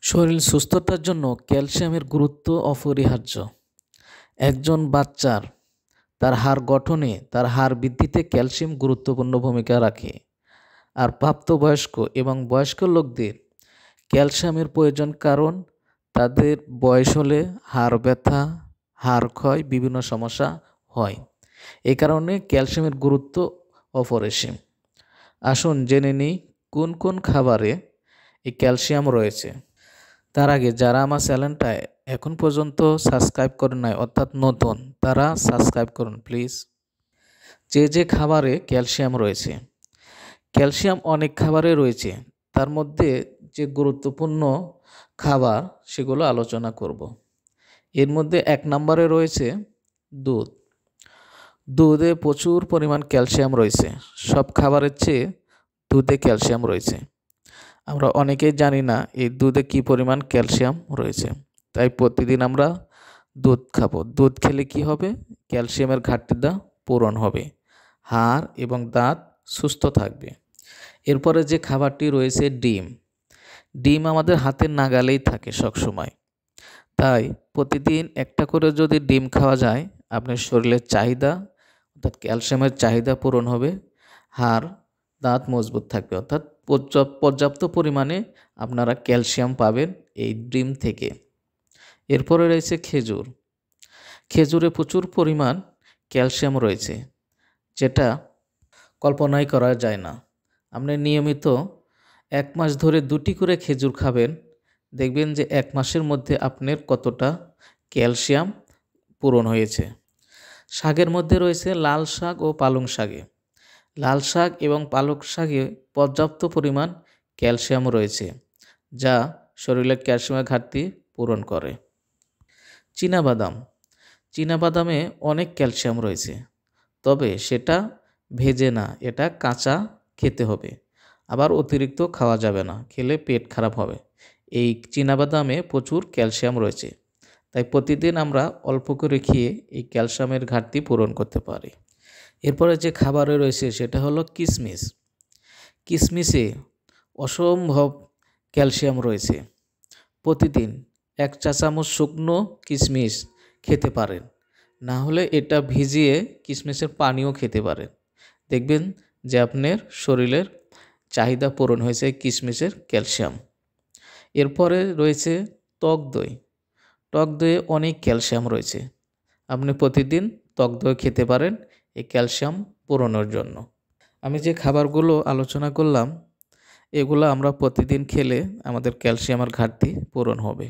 শরীর সুস্থতার জন্য ক্যালসিয়ামের গুরুত্ব অপরিহার্য। একজন বাচ্চার তার হাড় গঠনে, তার হাড় বৃদ্ধিতে ক্যালসিয়াম গুরুত্বপূর্ণ ভূমিকা রাখে। আর প্রাপ্তবয়স্ক এবং বয়স্ক লোকদের ক্যালসিয়ামের প্রয়োজন, কারণ তাদের বয়স হলে হাড় ব্যথা, হাড় ক্ষয়, বিভিন্ন সমস্যা হয়। এই কারণে ক্যালসিয়ামের গুরুত্ব অপরিসীম। আসুন জেনে নিই কোন কোন খাবারে এই ক্যালসিয়াম রয়েছে। তার আগে যারা আমার চ্যানেলটা এখন পর্যন্ত সাবস্ক্রাইব করেন নাই, অর্থাৎ নতুন, তারা সাবস্ক্রাইব করুন প্লিজ। যে খাবারে ক্যালসিয়াম রয়েছে, ক্যালসিয়াম অনেক খাবারে রয়েছে, তার মধ্যে যে গুরুত্বপূর্ণ খাবার সেগুলো আলোচনা করব। এর মধ্যে 1 নম্বরে রয়েছে দুধ। দুধে প্রচুর পরিমাণ ক্যালসিয়াম রয়েছে। সব খাবারের চেয়ে দুধে ক্যালসিয়াম রয়েছে। আমরা অনেকেই জানি না এই দুধে কী পরিমাণ ক্যালসিয়াম রয়েছে, তাই প্রতিদিন আমরা দুধ খাবো। দুধ খেলে কি হবে? ক্যালসিয়ামের ঘাটতিটা পূরণ হবে, হাড় এবং দাঁত সুস্থ থাকবে। এরপরে যে খাবারটি রয়েছে ডিম। ডিম আমাদের হাতের নাগালেই থাকে সবসময়, তাই প্রতিদিন একটা করে যদি ডিম খাওয়া যায়, আপনার শরীরের চাহিদা অর্থাৎ ক্যালসিয়ামের চাহিদা পূরণ হবে, হাড় দাঁত মজবুত থাকবে, অর্থাৎ পর্যাপ্ত পরিমাণে আপনারা ক্যালসিয়াম পাবেন এই ডিম থেকে। এরপরে রয়েছে খেজুর। খেজুরে প্রচুর পরিমাণ ক্যালসিয়াম রয়েছে, যেটা কল্পনাই করা যায় না। আপনি নিয়মিত 1 মাস ধরে 2টি করে খেজুর খাবেন, দেখবেন যে 1 মাসের মধ্যে আপনার কতটা ক্যালসিয়াম পূরণ হয়েছে। শাকের মধ্যে রয়েছে লাল শাক ও পালং শাকে। লাল শাক এবং পালং শাকে পর্যাপ্ত পরিমাণ ক্যালসিয়াম রয়েছে, যা শরীরের ক্যালসিয়ামের ঘাটতি পূরণ করে। চীনাবাদামে অনেক ক্যালসিয়াম রয়েছে, তবে সেটা ভেজে না, এটা কাঁচা খেতে হবে। আবার অতিরিক্ত খাওয়া যাবে না, খেলে পেট খারাপ হবে। এই চীনাবাদামে প্রচুর ক্যালসিয়াম রয়েছে, তাই প্রতিদিন আমরা অল্প করে খেয়ে এই ক্যালসিয়ামের ঘাটতি পূরণ করতে পারি। এরপরে যে খাবারে রয়েছে সেটা হলো কিশমিশ। কিশমিশে অসম্ভব ক্যালসিয়াম রয়েছে। প্রতিদিন 1 চা চামচ শুকনো কিশমিশ খেতে পারেন, না হলে এটা ভিজিয়ে কিশমিশের পানিও খেতে পারেন। দেখবেন যে আপনার শরীরের চাহিদা পূরণ হয়েছে কিশমিশের ক্যালসিয়াম। এরপরে রয়েছে টক দই। টক দইয়ে অনেক ক্যালসিয়াম রয়েছে, আপনি প্রতিদিন টক দই খেতে পারেন এই ক্যালসিয়াম পূরণের জন্য। আমি যে খাবারগুলো আলোচনা করলাম, এগুলো আমরা প্রতিদিন খেলে আমাদের ক্যালসিয়ামের ঘাটতি পূরণ হবে।